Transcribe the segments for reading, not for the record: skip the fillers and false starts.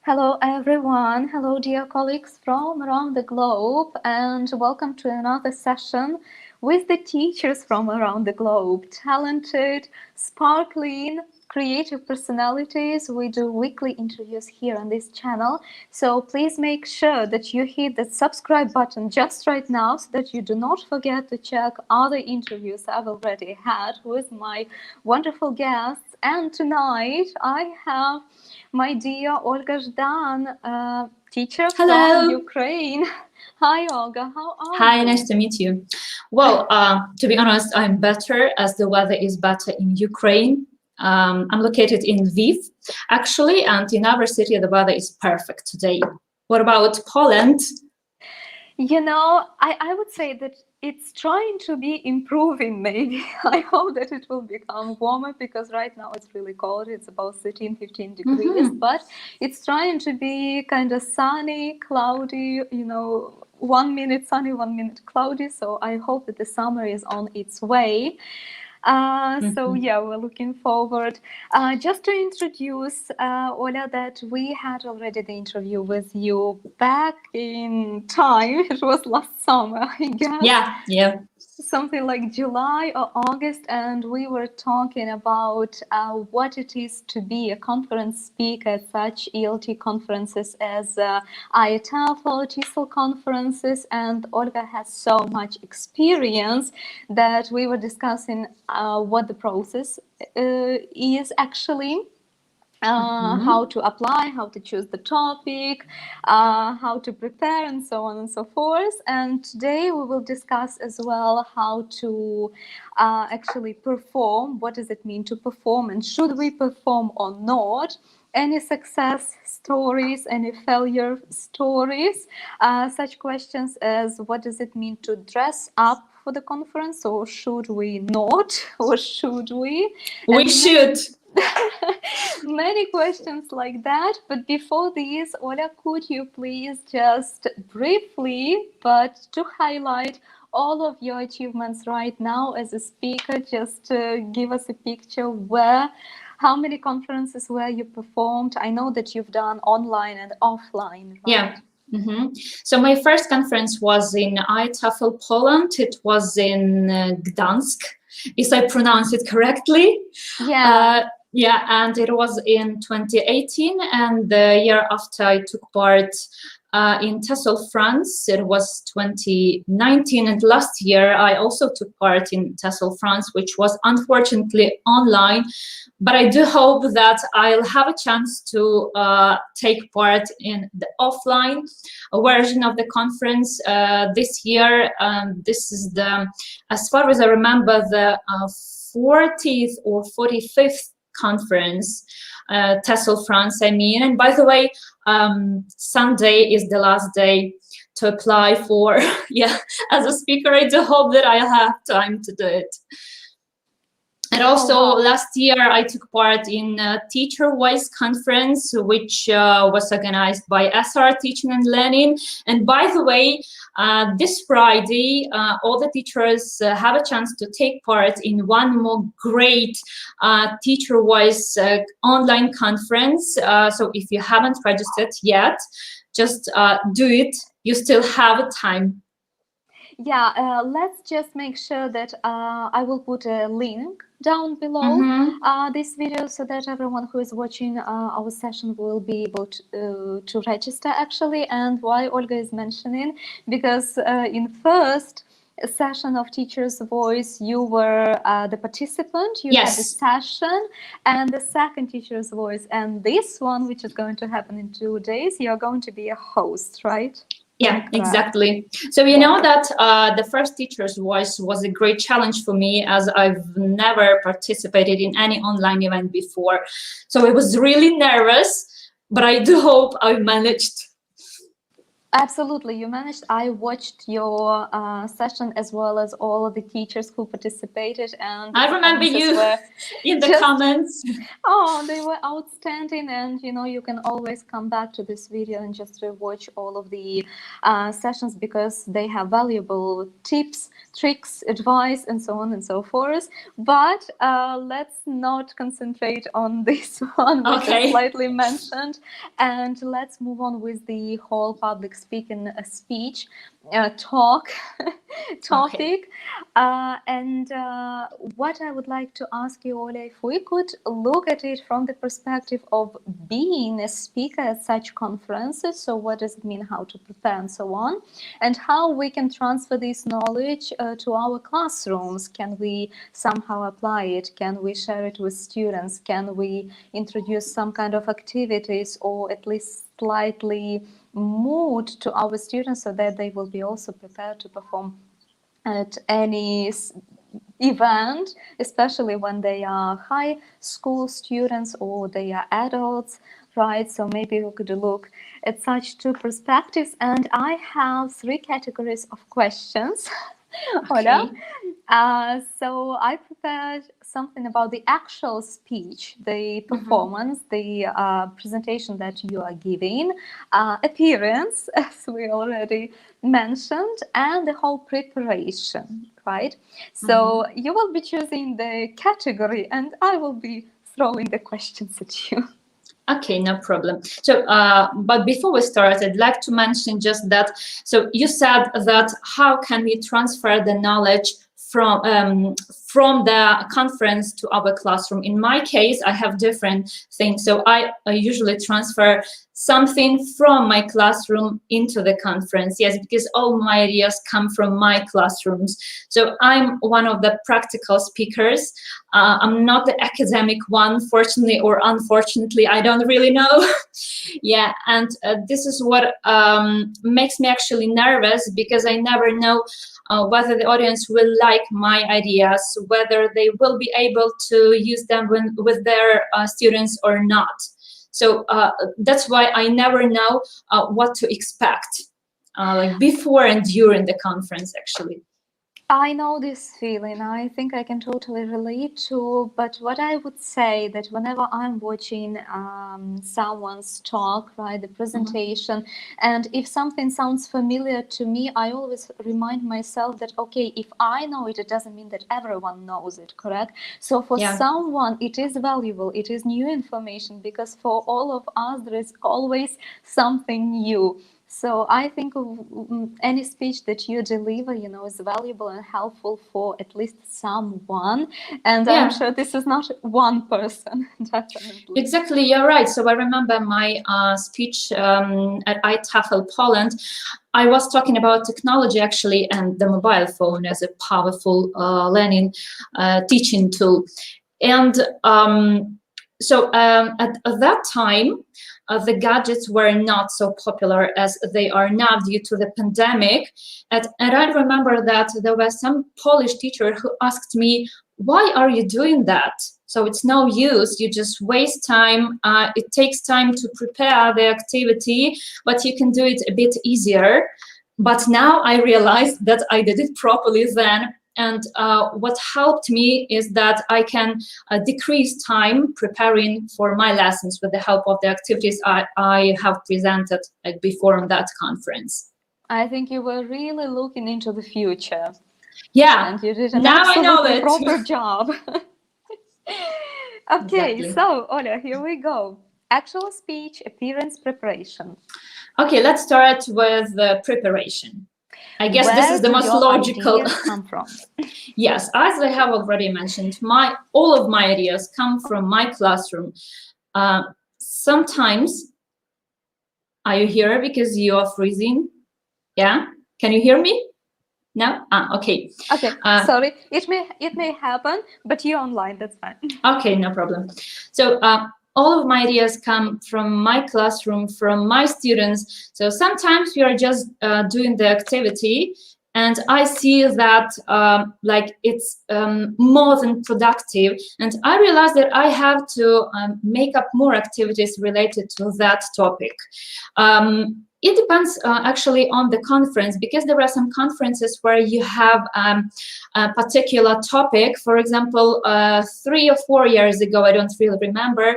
Hello everyone, hello dear colleagues from around the globe, and welcome to another session with the teachers from around the globe. Talented, sparkling, creative personalities. We do weekly interviews here on this channel, so please make sure that you hit the subscribe button just right now so that you do not forget to check other interviews I've already had with my wonderful guests. And tonight I have my dear Olga Zhdan, teacher from Ukraine. Hi, Olga. How are you? Hi, nice to meet you. Well, to be honest, I'm better as the weather is better in Ukraine. I'm located in Lviv, actually, and in our city, the weather is perfect today. What about Poland? You know, I would say that it's trying to be improving, maybe. I hope that it will become warmer because right now it's really cold. It's about 13, 15 degrees, but it's trying to be kind of sunny, cloudy, you know, 1 minute sunny, 1 minute cloudy. So I hope that the summer is on its way. So yeah, we're looking forward. Just to introduce, Ola, that we had already the interview with you back in time. It was last summer, I guess. Yeah. Something like July or August, and we were talking about what it is to be a conference speaker at such ELT conferences as IATEFL TESOL conferences, and Olga has so much experience that we were discussing what the process is actually. How to apply, how to choose the topic, how to prepare, and so on and so forth. And today we will discuss as well how to actually perform. What does it mean to perform, and should we perform or not? Any success stories, any failure stories, such questions as what does it mean to dress up for the conference, or should we not, or should we? We should. Many questions like that, but before these, Ola, could you please just briefly, but to highlight all of your achievements right now as a speaker, just give us a picture how many conferences where you performed? I know that you've done online and offline, right? Yeah. So my first conference was in IATEFL Poland. It was in Gdansk, if I pronounce it correctly. Yeah, and it was in 2018, and the year after I took part in TESOL France, it was 2019, and last year I also took part in TESOL France, which was unfortunately online, but I do hope that I'll have a chance to take part in the offline version of the conference this year. This is the, as far as I remember, the 40th or 45th conference, TESOL France, I mean. And by the way, Sunday is the last day to apply for, as a speaker. I do hope that I'll have time to do it. And also last year I took part in a teacher-wise conference, which was organized by SR Teaching and Learning. And by the way, this Friday, all the teachers have a chance to take part in one more great teacher-wise online conference. So if you haven't registered yet, just do it. You still have time. Yeah, let's just make sure that I will put a link down below this video so that everyone who is watching our session will be able to register actually. And why Olga is mentioning, because in first session of Teacher's Voice, you were the participant, you had the session, and the second Teacher's Voice, and this one, which is going to happen in 2 days, you're going to be a host, right? Yeah, exactly. So you know that the first Teacher's Voice was a great challenge for me, as I've never participated in any online event before. So I was really nervous, but I do hope I managed. Absolutely, you managed. I watched your session as well as all of the teachers who participated, and the I remember performances you were in the just, comments. oh, they were outstanding. And you know, you can always come back to this video and just rewatch all of the sessions, because they have valuable tips, tricks, advice, and so on and so forth. But let's not concentrate on this one, which is Okay. slightly mentioned, and let's move on with the whole public speaking speech talk topic. Okay. And what I would like to ask you, Ola, if we could look at it from the perspective of being a speaker at such conferences, so what does it mean, how to prepare and so on, and how we can transfer this knowledge to our classrooms. Can we somehow apply it? Can we share it with students? Can we introduce some kind of activities, or at least slightly mood to our students, so that they will be also prepared to perform at any event, especially when they are high school students or they are adults, right? So maybe we could look at such two perspectives. And I have three categories of questions. Okay. So I prepared something about the actual speech, the performance, the presentation that you are giving, appearance, as we already mentioned, and the whole preparation, right? So you will be choosing the category, and I will be throwing the questions at you. Okay, no problem. So, but before we start, I'd like to mention just that. So you said that how can we transfer the knowledge from the conference to our classroom? In my case, I have different things. So I usually transfer something from my classroom into the conference. Yes, because all my ideas come from my classrooms. So I'm one of the practical speakers. I'm not the academic one, fortunately or unfortunately, I don't really know. Yeah, and this is what makes me actually nervous, because I never know whether the audience will like my ideas, whether they will be able to use them with their students or not. So that's why I never know what to expect, like before and during the conference, actually. I know this feeling. I think I can totally relate to, but what I would say that whenever I'm watching someone's talk, right, the presentation, and if something sounds familiar to me, I always remind myself that, okay, if I know it, it doesn't mean that everyone knows it, correct? So for someone, it is valuable, it is new information, because for all of us, there is always something new. So I think any speech that you deliver, you know, is valuable and helpful for at least someone. And I'm sure this is not one person, definitely. Exactly, you're right. So I remember my speech at IATEFL Poland. I was talking about technology, actually, and the mobile phone as a powerful learning teaching tool. And so at that time, the gadgets were not so popular as they are now due to the pandemic. And I remember that there was some Polish teacher who asked me, why are you doing that? So it's no use, you just waste time. It takes time to prepare the activity, but you can do it a bit easier. But now I realized that I did it properly then. And what helped me is that I can decrease time preparing for my lessons with the help of the activities I have presented before on that conference. I think you were really looking into the future. Yeah, and you did an now I know absolutely it. proper job. Okay, Exactly. so Ola, here we go. Actual speech, appearance, preparation. Okay, let's start with the preparation. I guess this is the most logical. Where do your ideas come from? Yes, as I have already mentioned, all of my ideas come from my classroom. Sometimes, are you here because you are freezing? Yeah, can you hear me? No? Okay. Okay, sorry, it may happen, but you're online, that's fine. Okay, no problem. So all of my ideas come from my classroom, from my students. So sometimes we are just doing the activity, and I see that like it's more than productive, and I realize that I have to make up more activities related to that topic. It depends actually on the conference, because there are some conferences where you have a particular topic. For example, 3 or 4 years ago, I don't really remember,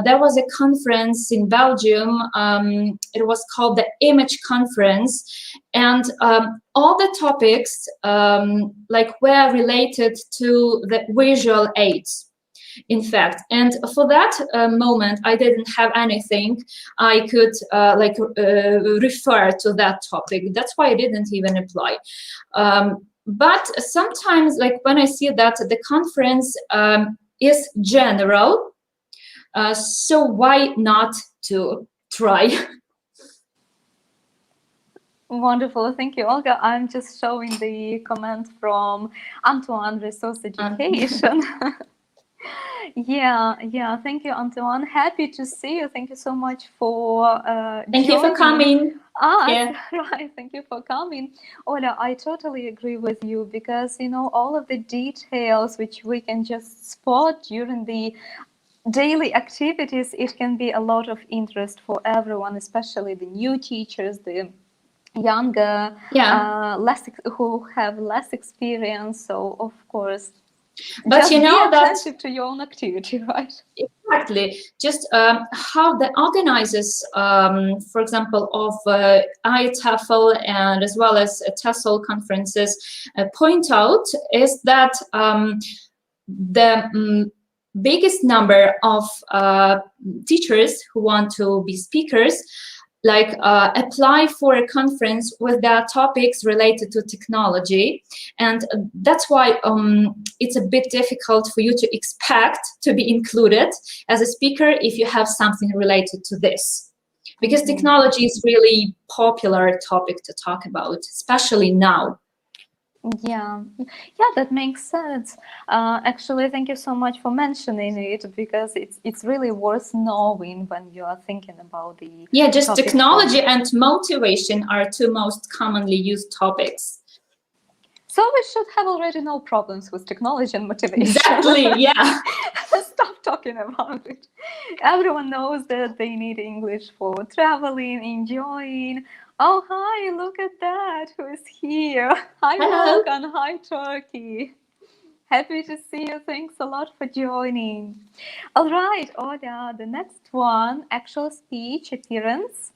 there was a conference in Belgium. It was called the Image Conference, and all the topics like were related to the visual aids, in fact. And for that moment, I didn't have anything I could refer to that topic. That's why I didn't even apply. But sometimes, like when I see that the conference is general, so why not to try? Wonderful, thank you, Olga. I'm just showing the comment from Antoine, Resource Education. Yeah, thank you, Antoine. Happy to see you. Thank you so much for Thank you for coming. Yeah. Right, thank you for coming. Ola, I totally agree with you, because, you know, all of the details which we can just spot during the daily activities, it can be a lot of interest for everyone, especially the new teachers, the younger, who have less experience. So, of course, but just you know be attentive to your own activity, right? Exactly. Just how the organizers, for example, of IATEFL and as well as TESOL conferences point out is that the biggest number of teachers who want to be speakers apply for a conference with their topics related to technology, and that's why it's a bit difficult for you to expect to be included as a speaker if you have something related to this, because technology is really popular topic to talk about, especially now. Yeah, that makes sense. Actually, thank you so much for mentioning it, because it's really worth knowing when you are thinking about the just technology and motivation are two most commonly used topics. So we should have already no problems with technology and motivation. Exactly, yeah. Stop talking about it. Everyone knows that they need English for traveling, enjoying. Oh, hi, look at that. Who is here? Hi, Volkan. Hi, Turkey. Happy to see you. Thanks a lot for joining. All right, Olga, the next one, actual speech appearance.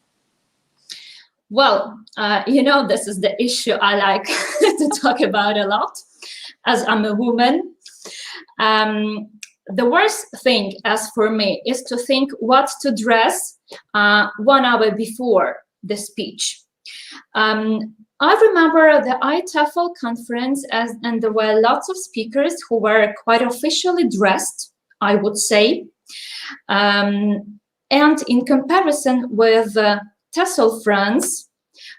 Well, you know, this is the issue I like to talk about a lot, as I'm a woman. The worst thing, as for me, is to think what to dress 1 hour before the speech. I remember the IATEFL conference, and there were lots of speakers who were quite officially dressed, I would say. And in comparison with TESOL France,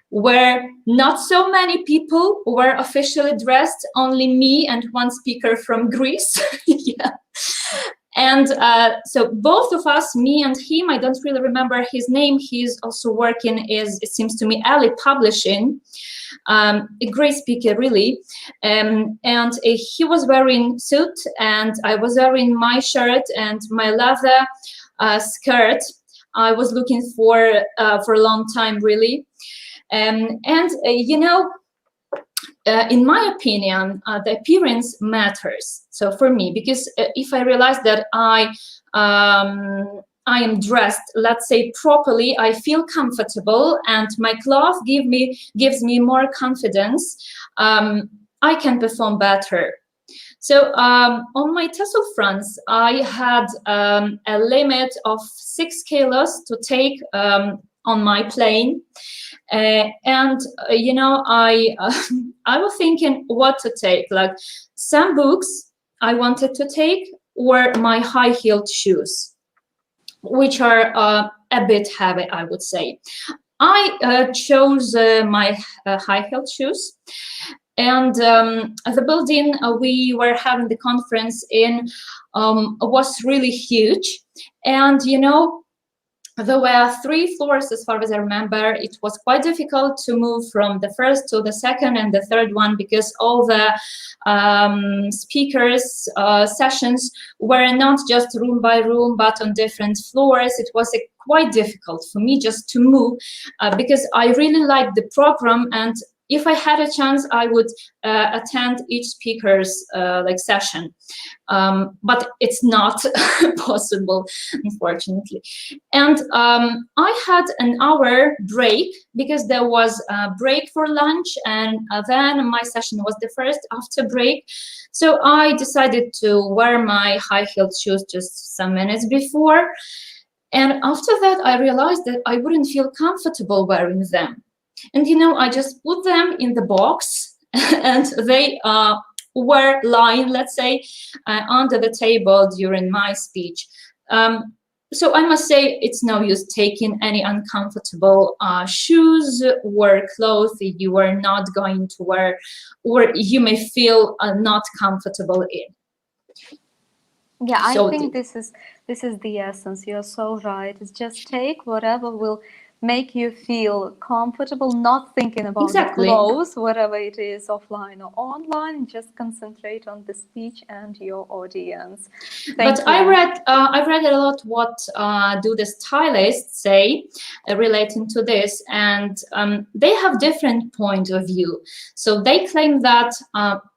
where not so many people were officially dressed, only me and one speaker from Greece. Yeah. And so both of us, me and him, I don't really remember his name. He's also working it seems to me, Ali Publishing, a great speaker, really. And he was wearing suit, and I was wearing my shirt and my leather skirt I was looking for a long time, really. You know, in my opinion, the appearance matters. So for me, because if I realize that I am dressed, let's say, properly, I feel comfortable, and my cloth gives me more confidence, I can perform better. So on my TESOL fronts, I had a limit of 6 kilos to take on my plane. You know, I was thinking what to take, like some books I wanted to take were my high-heeled shoes, which are a bit heavy, I would say. I chose my high-heeled shoes, and the building we were having the conference in was really huge, and you know, there were 3 floors as far as I remember. It was quite difficult to move from the first to the second and the third one because all the speakers sessions were not just room by room but on different floors. It was quite difficult for me just to move because I really liked the program, and if I had a chance, I would attend each speaker's session, but it's not possible, unfortunately. And I had an hour break because there was a break for lunch, and then my session was the first after break. So I decided to wear my high-heeled shoes just some minutes before. And after that, I realized that I wouldn't feel comfortable wearing them. And, you know, I just put them in the box and they were lying, let's say, under the table during my speech. So I must say it's no use taking any uncomfortable shoes or clothes you are not going to wear or you may feel not comfortable in. Yeah, so I think this is the essence. You're so right. It's just take whatever will make you feel comfortable, not thinking about the clothes, whatever it is, offline or online. Just concentrate on the speech and your audience. But I read a lot what do the stylists say relating to this, and they have different point of view. So they claim that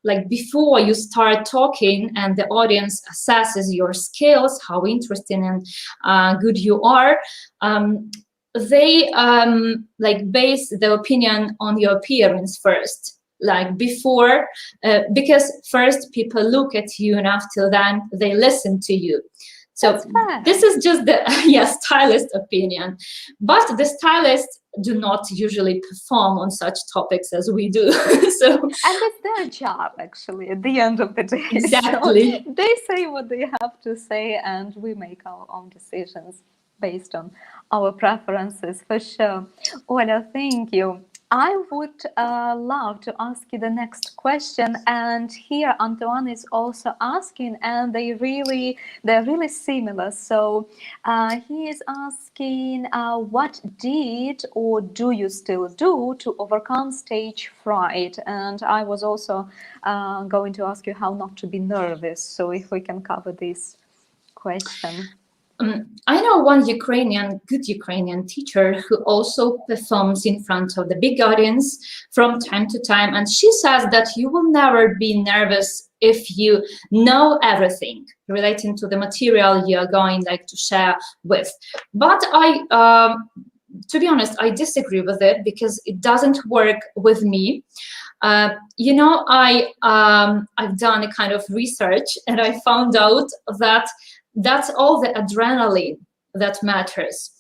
like before you start talking and the audience assesses your skills, how interesting and good you are, they like base the opinion on your appearance first, like before, because first people look at you and after then they listen to you. So this is just the stylist opinion, but the stylists do not usually perform on such topics as we do. So and it's their job actually at the end of the day. Exactly. So they say what they have to say and we make our own decisions based on our preferences, for sure. Olga, thank you. I would love to ask you the next question, and here Antoine is also asking, and they're really similar. So he is asking, what did or do you still do to overcome stage fright? And I was also going to ask you how not to be nervous. So if we can cover this question. I know one good Ukrainian teacher who also performs in front of the big audience from time to time, and she says that you will never be nervous if you know everything relating to the material you are going to share with. But to be honest, I disagree with it because it doesn't work with me. You know, I've done a kind of research and I found out that that's all the adrenaline that matters,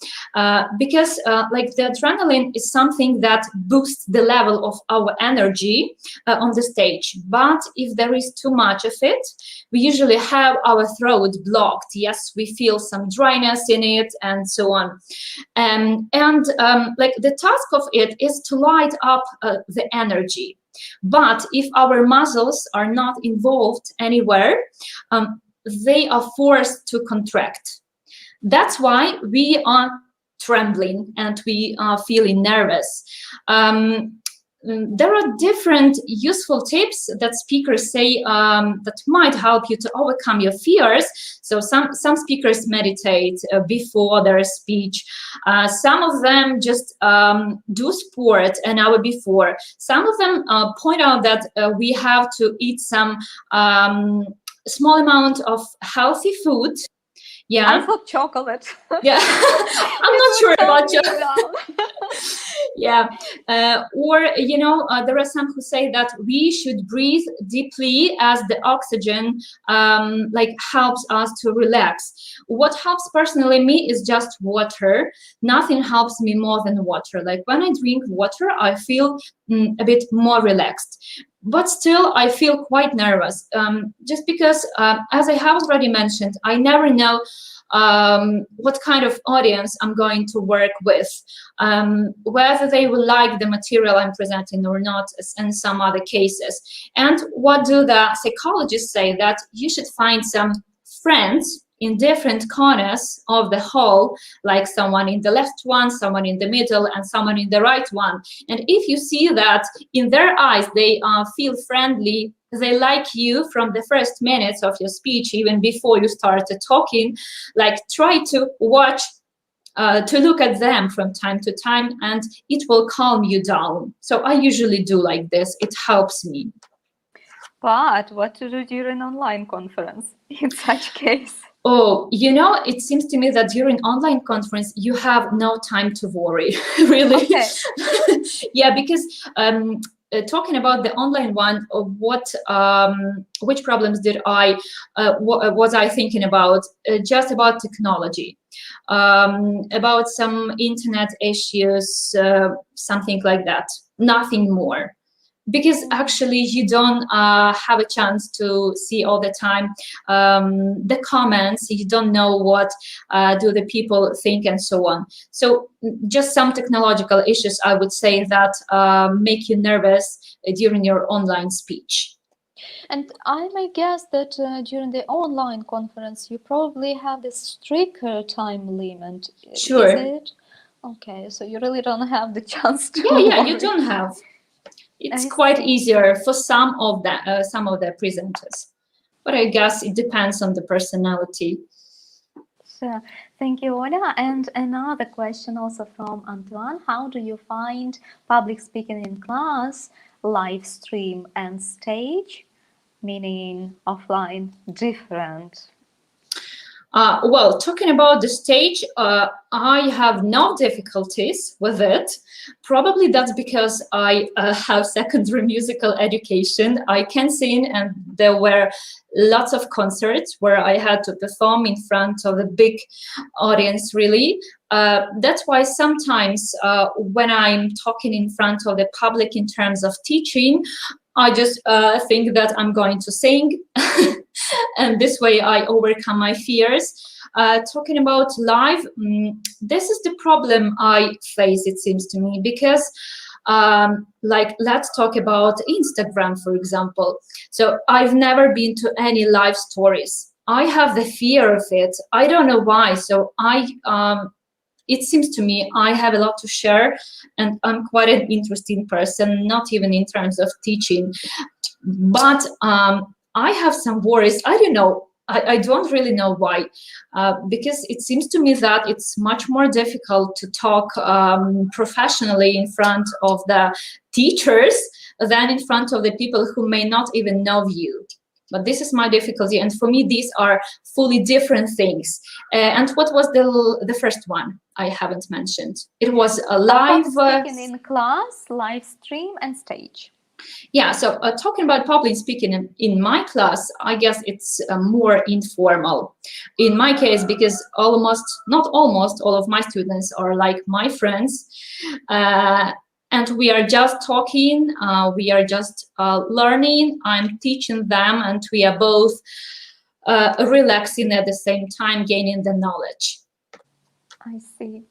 because like the adrenaline is something that boosts the level of our energy on the stage. But if there is too much of it, we usually have our throat blocked. Yes, we feel some dryness in it and so on. Like the task of it is to light up the energy. But if our muscles are not involved anywhere, they are forced to contract. That's why we are trembling and we are feeling nervous. There are different useful tips that speakers say that might help you to overcome your fears. So some speakers meditate before their speech. Some of them just do sport an hour before. Some of them point out that we have to eat some small amount of healthy food. Yeah, I thought chocolate. Yeah, I'm not sure about chocolate. Yeah, or you know, there are some who say that we should breathe deeply as the oxygen like helps us to relax. What helps personally me is just water. Nothing helps me more than water. Like when I drink water, I feel a bit more relaxed. But still, I feel quite nervous, just because, as I have already mentioned, I never know what kind of audience I'm going to work with, whether they will like the material I'm presenting or not, as in some other cases. And what do the psychologists say? That you should find some friends in different corners of the hall, like someone in the left one, someone in the middle, and someone in the right one. And if you see that in their eyes they feel friendly, they like you from the first minutes of your speech, even before you started talking, like try to watch, to look at them from time to time, and it will calm you down. So I usually do like this. It helps me. But what to do during online conference in such case? Oh, you know, it seems to me that during online conference, you have no time to worry, really. Okay. Yeah, because talking about the online one, which problems did was I thinking about? Just about technology, about some internet issues, something like that, nothing more. Because actually you don't have a chance to see all the time the comments, you don't know what do the people think and so on. So just some technological issues, I would say, that make you nervous during your online speech. And I may guess that during the online conference, you probably have this stricter time limit. Sure. Is it? Okay, so you really don't have the chance to Yeah, worry. you don't have. It's quite easier for some of the presenters, but I guess it depends on the personality. Sure. Thank you, Olga. And another question also from Antoine. How do you find public speaking in class, live stream and stage, meaning offline, different? Well, talking about the stage, I have no difficulties with it. Probably that's because I have secondary musical education. I can sing, and there were lots of concerts where I had to perform in front of a big audience, really. That's why sometimes when I'm talking in front of the public in terms of teaching, I just think that I'm going to sing. And this way I overcome my fears. Talking about live, this is the problem I face, it seems to me, because like, let's talk about Instagram, for example. So I've never been to any live stories. I have the fear of it. I don't know why. So it seems to me I have a lot to share, and I'm quite an interesting person, not even in terms of teaching. But I have some worries. I don't know. I don't really know why, because it seems to me that it's much more difficult to talk professionally in front of the teachers than in front of the people who may not even know you. But this is my difficulty, and for me these are fully different things. And what was the first one I haven't mentioned? It was a live speaking in class, live stream and stage. Yeah, so talking about public speaking in my class, I guess it's more informal. In my case, because not almost all of my students are like my friends, and we are just talking, we are just learning, I'm teaching them, and we are both relaxing at the same time, gaining the knowledge. I see.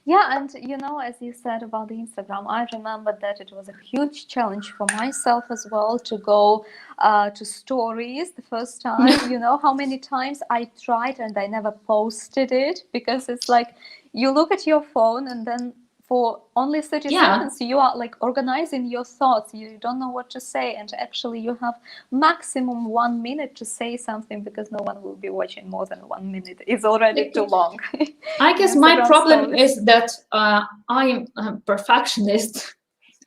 Yeah, and you know, as you said about the Instagram, I remember that it was a huge challenge for myself as well to go to stories the first time. You know how many times I tried and I never posted it, because it's like you look at your phone and then for only 30 seconds you are like organizing your thoughts, you don't know what to say, and actually you have maximum 1 minute to say something, because no one will be watching more than 1 minute. It's already too long. I guess my problem is that I'm a perfectionist,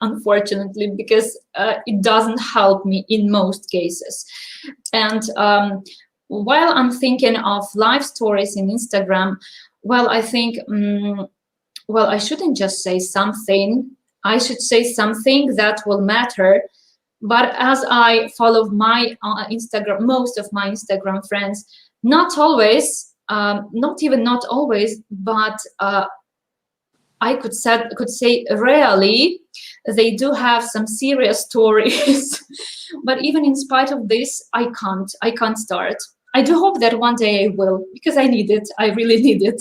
unfortunately, because it doesn't help me in most cases. And while I'm thinking of live stories in Instagram, well, I think well, I shouldn't just say something. I should say something that will matter. But as I follow my Instagram, most of my Instagram friends, not always, not always, but I could say rarely, they do have some serious stories. But even in spite of this, I can't start. I do hope that one day I will, because I need it. I really need it.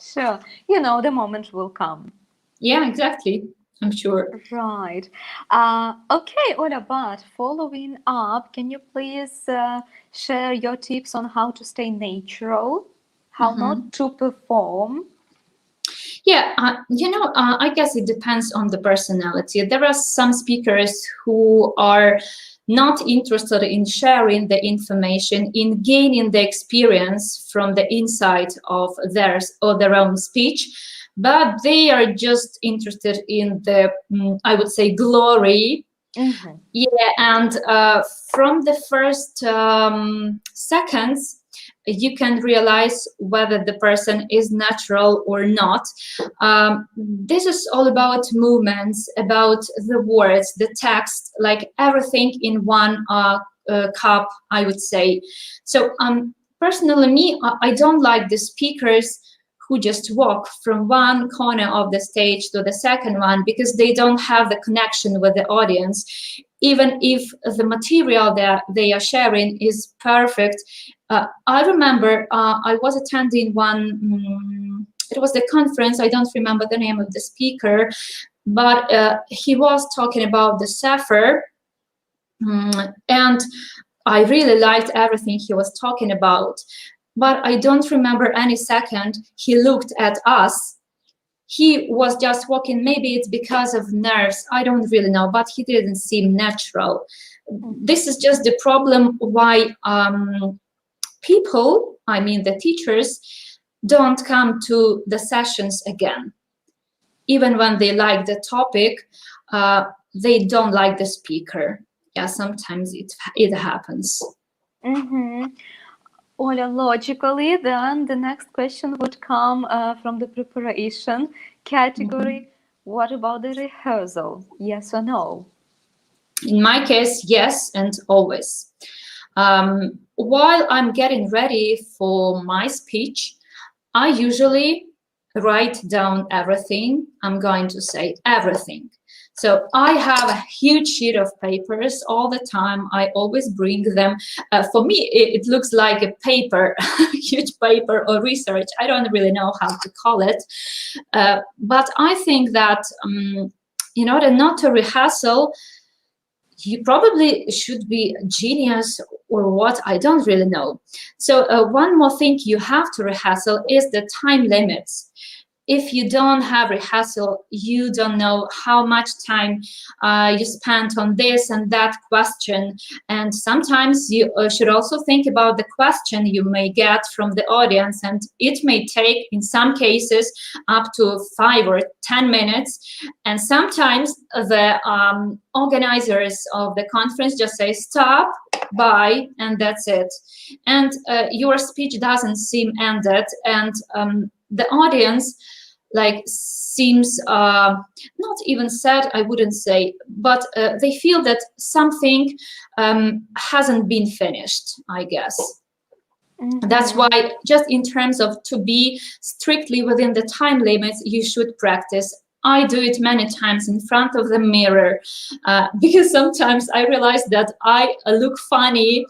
Sure, you know, the moment will come. Yeah, exactly. I'm sure. Right. Okay, Ola, but following up, can you please share your tips on how to stay natural, how not to perform? Yeah, I guess it depends on the personality. There are some speakers who are not interested in sharing the information, in gaining the experience from the inside of theirs or their own speech, but they are just interested in the, I would say, glory. Yeah, and from the first seconds, you can realize whether the person is natural or not. This is all about movements, about the words, the text, like everything in one cup, I would say. So personally, me, I don't like the speakers who just walk from one corner of the stage to the second one because they don't have the connection with the audience. Even if the material that they are sharing is perfect. I remember I was attending one, it was the conference, I don't remember the name of the speaker, but he was talking about the Sapphire, and I really liked everything he was talking about. But I don't remember any second he looked at us. He was just walking, maybe it's because of nerves, I don't really know, but he didn't seem natural. This is just the problem why people, I mean the teachers, don't come to the sessions again. Even when they like the topic, they don't like the speaker. Yeah, sometimes it happens. Ola, logically, then the next question would come from the preparation category. What about the rehearsal? Yes or no? In my case, yes, and always. While I'm getting ready for my speech, I usually write down everything I'm going to say, everything. So I have a huge sheet of papers all the time. I always bring them. For me, it looks like a paper, huge paper or research. I don't really know how to call it. But I think that in order not to rehearsal, you probably should be a genius or what, I don't really know. So one more thing you have to rehearsal is the time limits. If you don't have rehearsal, you don't know how much time you spent on this and that question. And sometimes you should also think about the question you may get from the audience. And it may take, in some cases, up to 5 or 10 minutes. And sometimes the organizers of the conference just say, stop, bye, and that's it. And your speech doesn't seem ended. And the audience seems not even sad, I wouldn't say, but they feel that something hasn't been finished, I guess. That's why, just in terms of to be strictly within the time limits, you should practice. I do it many times in front of the mirror because sometimes I realize that I look funny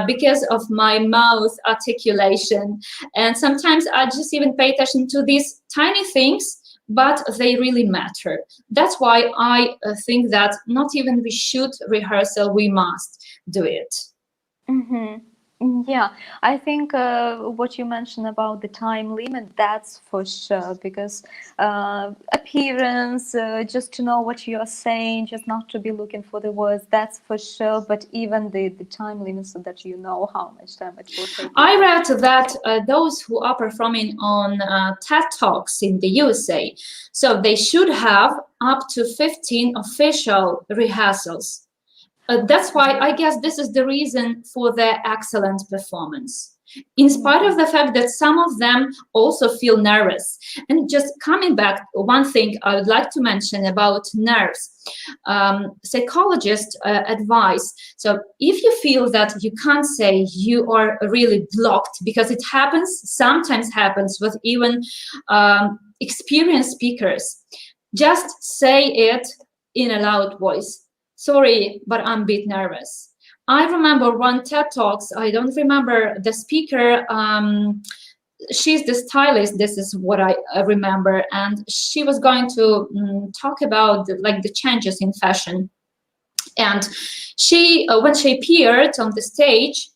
because of my mouth articulation. And sometimes I just even pay attention to these tiny things, but they really matter. That's why I think that not even we should rehearsal, we must do it. Yeah, I think what you mentioned about the time limit, that's for sure, because appearance, just to know what you are saying, just not to be looking for the words, that's for sure, but even the time limit so that you know how much time it will take. I read that those who are performing on TED Talks in the USA, so they should have up to 15 official rehearsals. That's why I guess this is the reason for their excellent performance. In spite of the fact that some of them also feel nervous. And just coming back, one thing I would like to mention about nerves. Psychologists advise, so if you feel that you can't say, you are really blocked, because it happens, sometimes happens with even experienced speakers, just say it in a loud voice. Sorry, but I'm a bit nervous. I remember one TED Talks, I don't remember the speaker, she's the stylist, this is what I remember, and she was going to talk about like the changes in fashion. And she, when she appeared on the stage,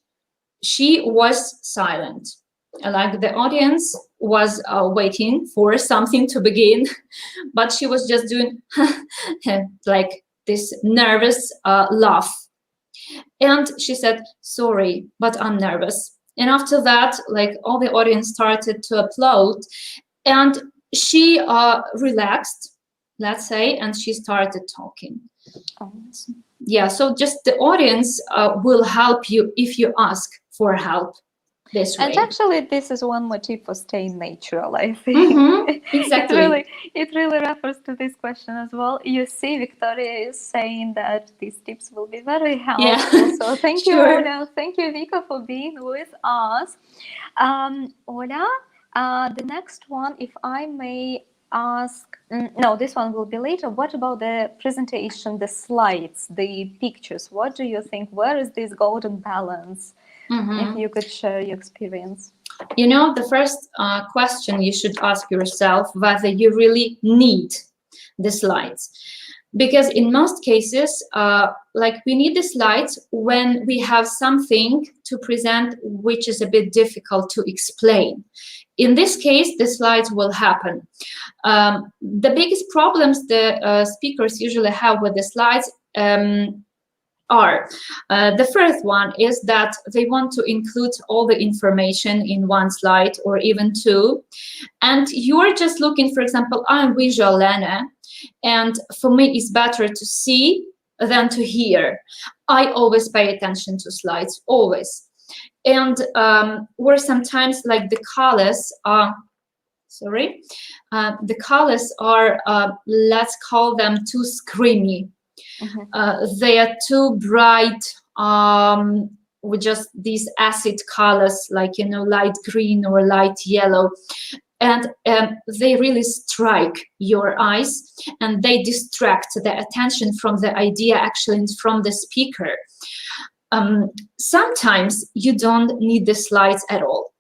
she was silent. Like the audience was waiting for something to begin, but she was just doing like this nervous laugh. And she said, "Sorry, but I'm nervous." And after that, like all the audience started to applaud, and she relaxed, let's say, and she started talking. Yeah, so just the audience will help you if you ask for help this way. And actually, this is one motif for staying natural, I think. Exactly. It really refers to this question as well. You see, Victoria is saying that these tips will be very helpful. Yeah. So thank you, Ola. Thank you, Vika, for being with us. Ola, the next one, if I may ask, no, this one will be later. What about the presentation, the slides, the pictures? What do you think? Where is this golden balance? If you could share your experience. You know, the first question you should ask yourself whether you really need the slides. Because in most cases, like we need the slides when we have something to present which is a bit difficult to explain. In this case, the slides will happen. The biggest problems the speakers usually have with the slides are. The first one is that they want to include all the information in one slide or even two. And you're just looking, for example, I'm visual learner, and for me it's better to see than to hear. I always pay attention to slides, always. And where sometimes like the colors are, the colors are, let's call them too screamy. They are too bright, with just these acid colors, like, you know, light green or light yellow. And they really strike your eyes, and they distract the attention from the idea, actually from the speaker. Sometimes you don't need the slides at all.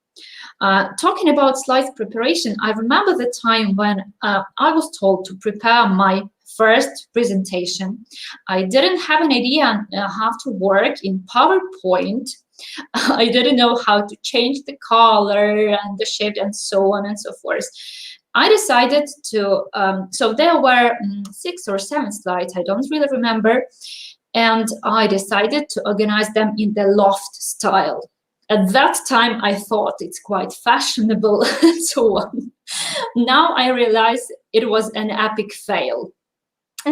Talking about slides preparation, I remember the time when I was told to prepare my first presentation. I didn't have an idea how to work in PowerPoint. I didn't know how to change the color and the shape and so on and so forth. I decided to, so there were 6 or 7 slides, I don't really remember, and I decided to organize them in the loft style. At that time, I thought it's quite fashionable and so on. Now I realize it was an epic fail.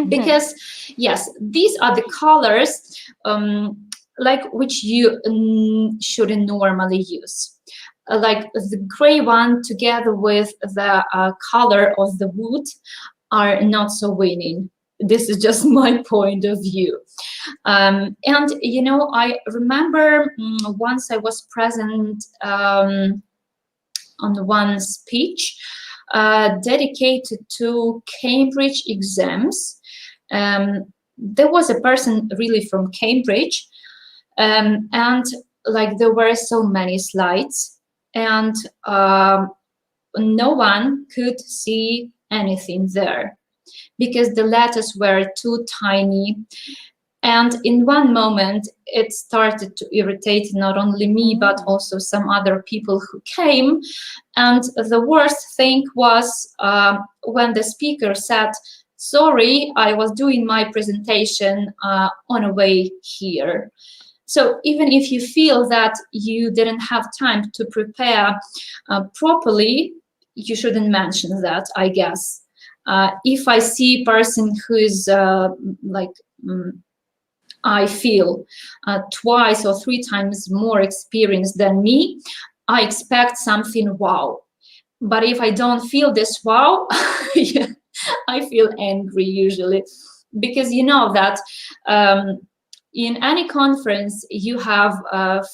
Because, yes, these are the colors like which you shouldn't normally use. Like the gray one together with the color of the wood are not so winning. This is just my point of view. And, you know, I remember once I was present on one speech dedicated to Cambridge exams. There was a person really from Cambridge, and like there were so many slides, and no one could see anything there because the letters were too tiny. And in one moment, it started to irritate not only me, but also some other people who came. And the worst thing was when the speaker said, "Sorry, I was doing my presentation on a way here." So even if you feel that you didn't have time to prepare properly, you shouldn't mention that, I guess. If I see a person who is I feel 2 or 3 times more experienced than me, I expect something wow. But if I don't feel this wow, yeah, I feel angry usually, because you know that in any conference you have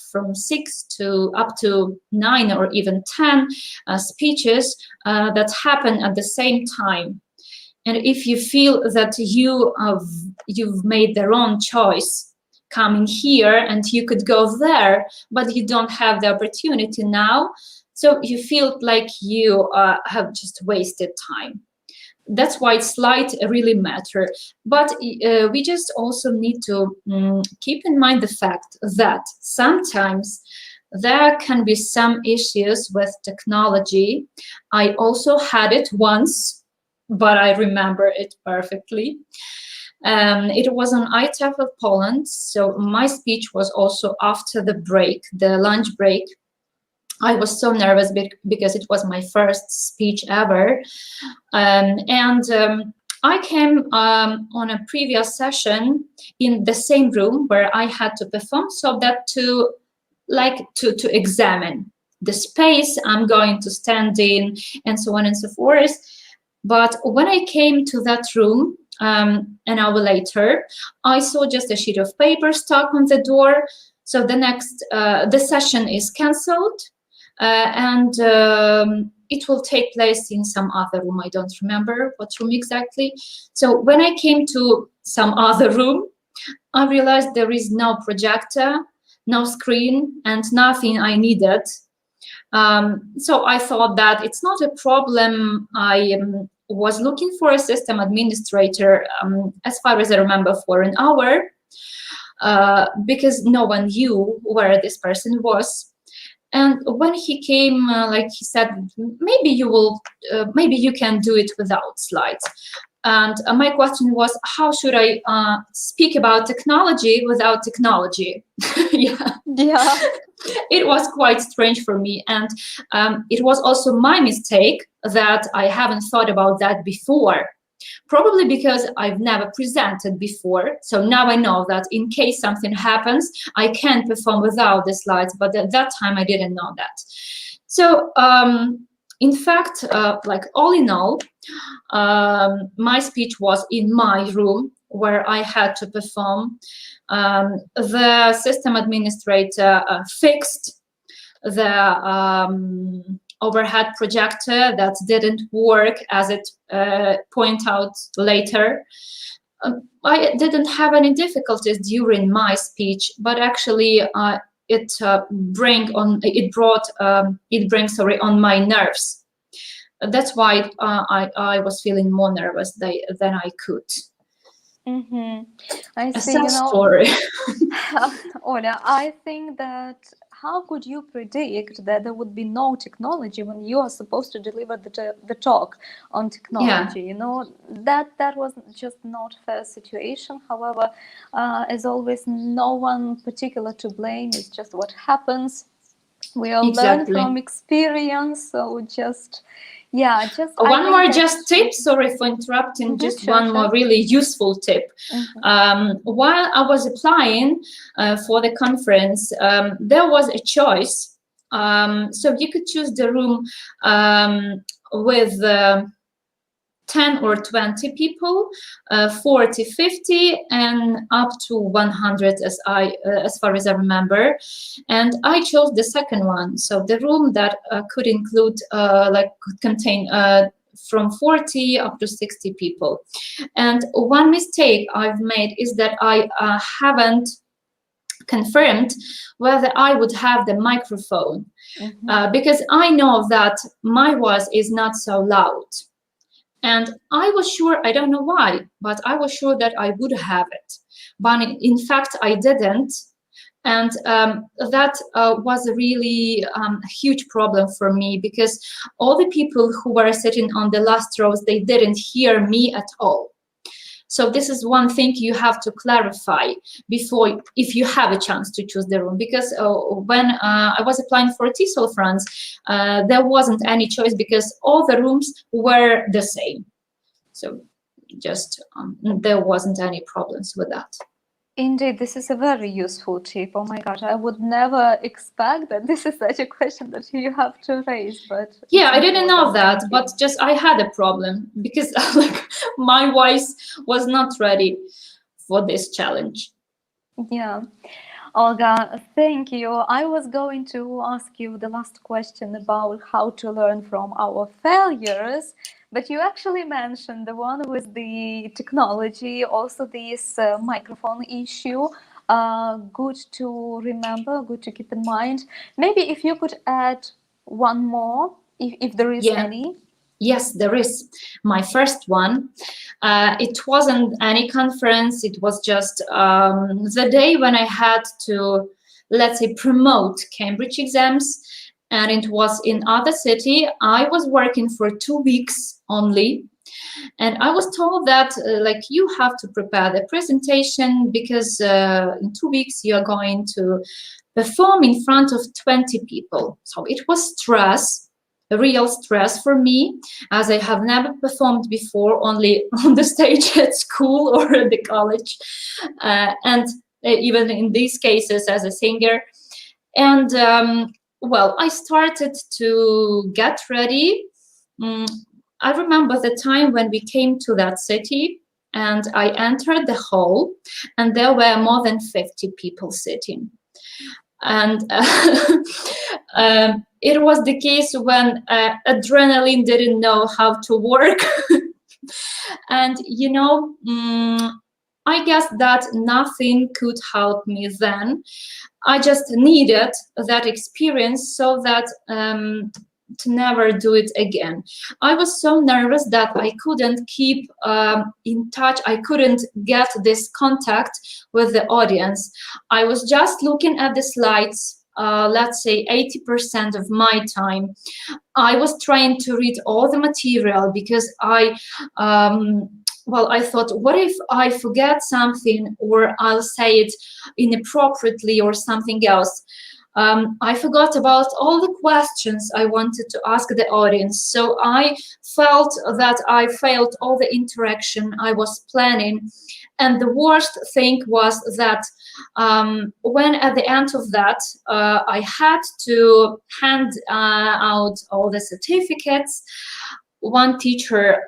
from 6 to up to 9 or even 10 speeches that happen at the same time. And if you feel that you've made the wrong choice coming here and you could go there, but you don't have the opportunity now, So you feel like you have just wasted time. That's why slides really matter. But we just also need to keep in mind the fact that sometimes there can be some issues with technology. I also had it once, but I remember it perfectly. It was on IATEFL Poland, so my speech was also after the break, the lunch break. I was so nervous because it was my first speech ever. I came on a previous session in the same room where I had to perform, so that to examine the space I'm going to stand in and so on and so forth. But when I came to that room an hour later, I saw just a sheet of paper stuck on the door. So the session is cancelled. It will take place in some other room. I don't remember what room exactly. So when I came to some other room, I realized there is no projector, no screen, and nothing I needed. So I thought that it's not a problem. I was looking for a system administrator, as far as I remember, for an hour, because no one knew where this person was. And when he came, he said, maybe you can do it without slides. And my question was, how should I speak about technology without technology? Yeah. It was quite strange for me. And it was also my mistake that I haven't thought about that before. Probably because I've never presented before. So now I know that in case something happens, I can perform without the slides, but at that time I didn't know that. So in fact, all in all, my speech was in my room where I had to perform. The system administrator fixed the overhead projector that didn't work, as it pointed out later. I didn't have any difficulties during my speech, but actually it brings on my nerves. That's why I was feeling more nervous than I could. I see. Sad story. Ola, I think that how could you predict that there would be no technology when you are supposed to deliver the talk on technology? Yeah. You know, that was just not a fair situation. However, as always, no one particular to blame. It's just what happens. We all learn from experience. So just one more tip. Sorry for interrupting. One more really useful tip. While I was applying for the conference, there was a choice. So you could choose the room with 10 or 20 people, 40, 50, and up to 100, as far as I remember. And I chose the second one. So the room that could include, could contain from 40 up to 60 people. And one mistake I've made is that I haven't confirmed whether I would have the microphone, because I know that my voice is not so loud. And I was sure, I don't know why, but I was sure that I would have it. But in fact, I didn't. And that was a really huge problem for me, because all the people who were sitting on the last rows, they didn't hear me at all. So this is one thing you have to clarify before, if you have a chance to choose the room. Because when I was applying for TESOL France, there wasn't any choice because all the rooms were the same. So just there wasn't any problems with that. Indeed, this is a very useful tip. Oh my God, I would never expect that this is such a question that you have to raise. But yeah, I didn't know that, but just I had a problem because my voice was not ready for this challenge. Yeah. Olga, thank you. I was going to ask you the last question about how to learn from our failures, but you actually mentioned the one with the technology, also this microphone issue. Good to remember, good to keep in mind. Maybe if you could add one more, if there is any? Yes, there is. My first one. It wasn't any conference. It was just the day when I had to, let's say, promote Cambridge exams. And it was in other city. I was working for 2 weeks only. And I was told that, like, you have to prepare the presentation because in 2 weeks you are going to perform in front of 20 people. So it was stress, a real stress for me, as I have never performed before, only on the stage at school or at the college. And even in these cases as a singer. And well, I started to get ready. I remember the time when we came to that city and I entered the hall and there were more than 50 people sitting. And it was the case when adrenaline didn't know how to work. And, you know, I guess that nothing could help me then. I just needed that experience so that to never do it again. I was so nervous that I couldn't keep in touch. I couldn't get this contact with the audience. I was just looking at the slides, let's say 80% of my time. I was trying to read all the material because well, I thought, what if I forget something or I'll say it inappropriately or something else? I forgot about all the questions I wanted to ask the audience. So I felt that I failed all the interaction I was planning. And the worst thing was that when at the end of that, I had to hand out all the certificates. One teacher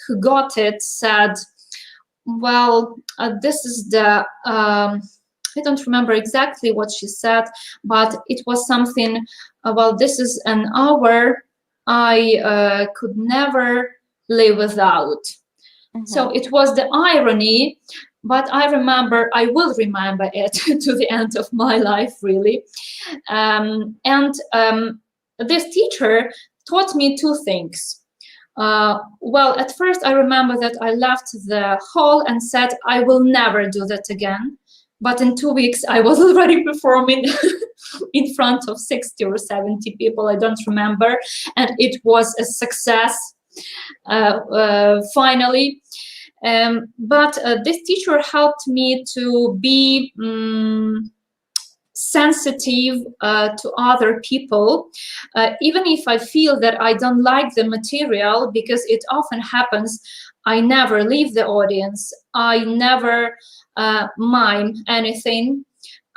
who got it said, well, this is the, I don't remember exactly what she said, but it was something, well, this is an hour I could never live without. So it was the irony, but I will remember it to the end of my life, really. This teacher taught me two things. Well, at first I remember that I left the hall and said, I will never do that again. But in 2 weeks, I was already performing in front of 60 or 70 people, I don't remember. And it was a success, finally. But this teacher helped me to be sensitive to other people, even if I feel that I don't like the material, because it often happens. I never leave the audience. I never mime anything.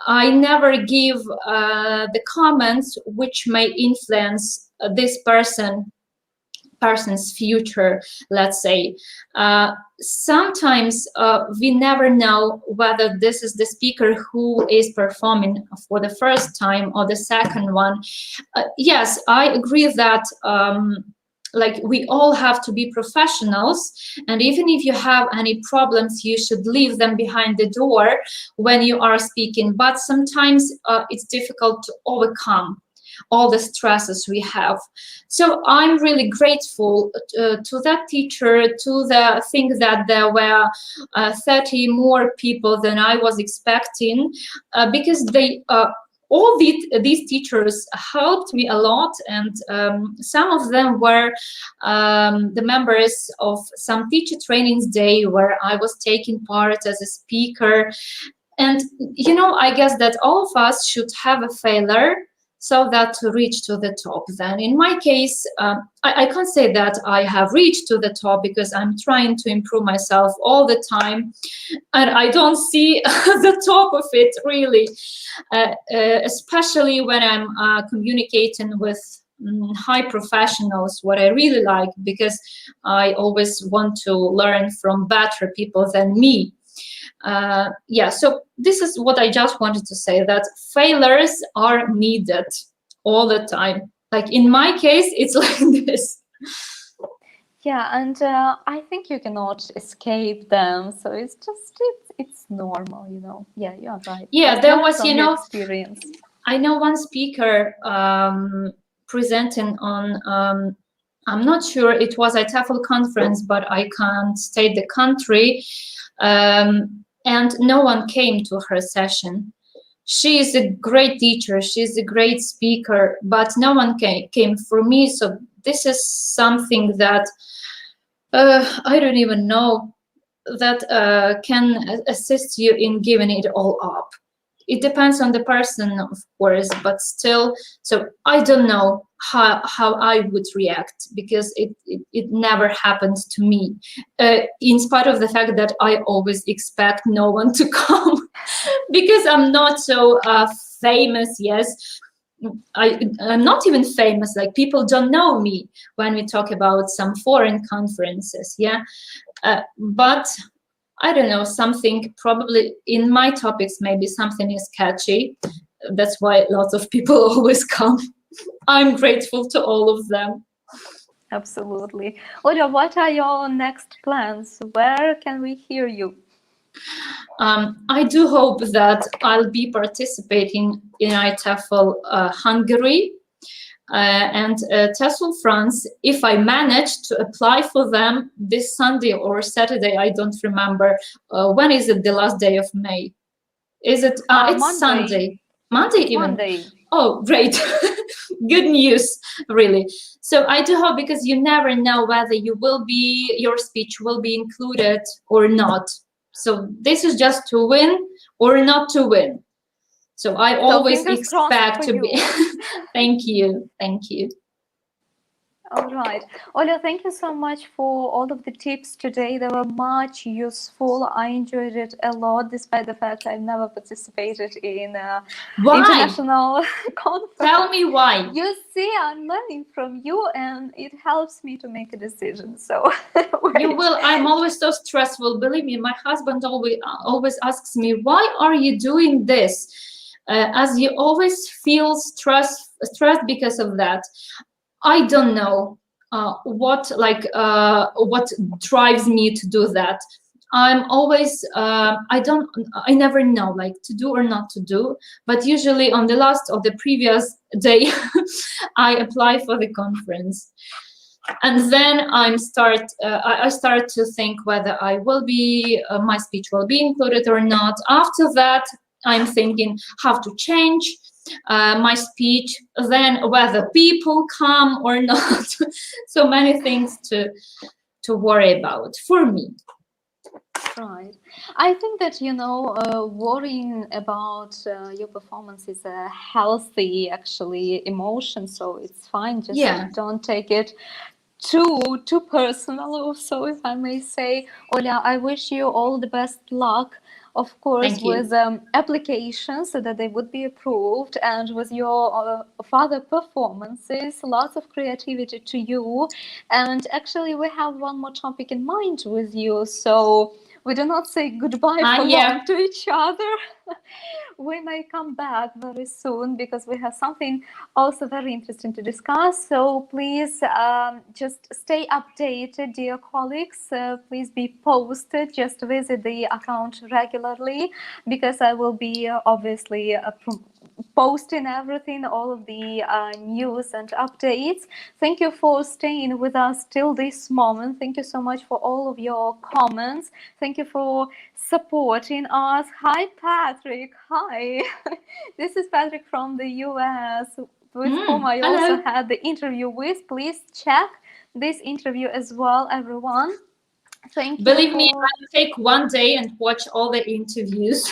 I never give the comments which may influence this person's future, let's say. Sometimes we never know whether this is the speaker who is performing for the first time or the second one. Yes, I agree that like we all have to be professionals, and even if you have any problems, you should leave them behind the door when you are speaking. But sometimes it's difficult to overcome all the stresses we have. So I'm really grateful to that teacher, to the thing that there were 30 more people than I was expecting, because they all these teachers helped me a lot, and some of them were the members of some teacher trainings day where I was taking part as a speaker. And you know, I guess that all of us should have a failure so that to reach to the top. Then in my case, I can't say that I have reached to the top, because I'm trying to improve myself all the time, and I don't see the top of it really, especially when I'm communicating with high professionals, what I really like, because I always want to learn from better people than me. Yeah, so this is what I just wanted to say, that failures are needed all the time. Like in my case, it's like this. Yeah, and I think you cannot escape them. So it's just, it's normal, you know. Yeah, you're right. Yeah, But there was, you know, experience. I know one speaker presenting on, I'm not sure, it was a TEFL conference, but I can't state the country, and no one came to her session. She is a great teacher, she's a great speaker, but no one came for me. So this is something that I don't even know that can assist you in giving it all up. It depends on the person, of course, but still, so I don't know how I would react, because it never happens to me, in spite of the fact that I always expect no one to come, because I'm not so famous, yes. I'm not even famous, like people don't know me when we talk about some foreign conferences, yeah. But I don't know, something probably in my topics, maybe something is catchy. That's why lots of people always come. I'm grateful to all of them. Absolutely. Olga, what are your next plans? Where can we hear you? I do hope that I'll be participating in IATEFL Hungary and TESOL France, if I manage to apply for them this Sunday or Saturday, I don't remember. When is it, the last day of May? Is it? It's Monday. Sunday. Monday even? Monday. Oh, great. Good news, really. So I do hope, because you never know whether your speech will be included or not. So this is just to win or not to win. So I always expect to be. Thank you. Thank you. All right. Olga, thank you so much for all of the tips today. They were much useful. I enjoyed it a lot, despite the fact I've never participated in international conference. Tell me why. You see, I'm learning from you, and it helps me to make a decision. So you will. I'm always so stressful. Believe me, my husband always asks me, why are you doing this? As you always feel stressed because of that. I don't know what drives me to do that. I'm always I never know, like, to do or not to do, but usually on the last or the previous day I apply for the conference, and then I start to think whether I will be my speech will be included or not. After that, I'm thinking how to change my speech, then whether people come or not. So many things to worry about for me. Right. I think that, worrying about your performance is a healthy, actually, emotion. So it's fine. Just don't take it too personal. So, if I may say, Olga, I wish you all the best luck. Of course, with applications, so that they would be approved, and with your further performances, lots of creativity to you. And actually, we have one more topic in mind with you. So we do not say goodbye for long to each other. We may come back very soon, because we have something also very interesting to discuss. So please just stay updated, dear colleagues. Please be posted. Just visit the account regularly, because I will be obviously posting everything, all of the news and updates. Thank you for staying with us till this moment. Thank you so much for all of your comments. Thank you for supporting us. Hi, Patrick. Hi. This is Patrick from the US, with whom I also had the interview with. Please check this interview as well, everyone. Thank you. Believe me, I'll take one day and watch all the interviews.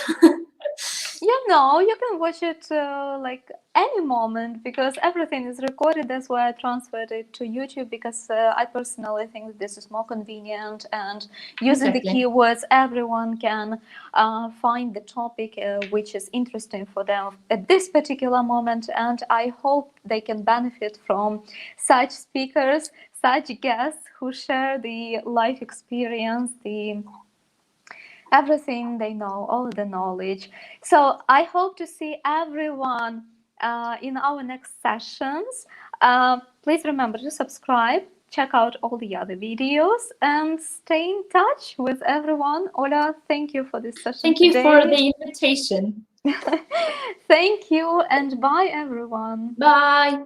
You can watch it like any moment, because everything is recorded. That's why I transferred it to YouTube, because I personally think that this is more convenient, and using the keywords, everyone can find the topic which is interesting for them at this particular moment. And I hope they can benefit from such speakers, such guests who share the life experience, everything they know, all the knowledge. So I hope to see everyone in our next sessions. Please remember to subscribe, check out all the other videos, and stay in touch with everyone. Olga, thank you for this session. Thank you for the invitation. Thank you, and bye, everyone. Bye.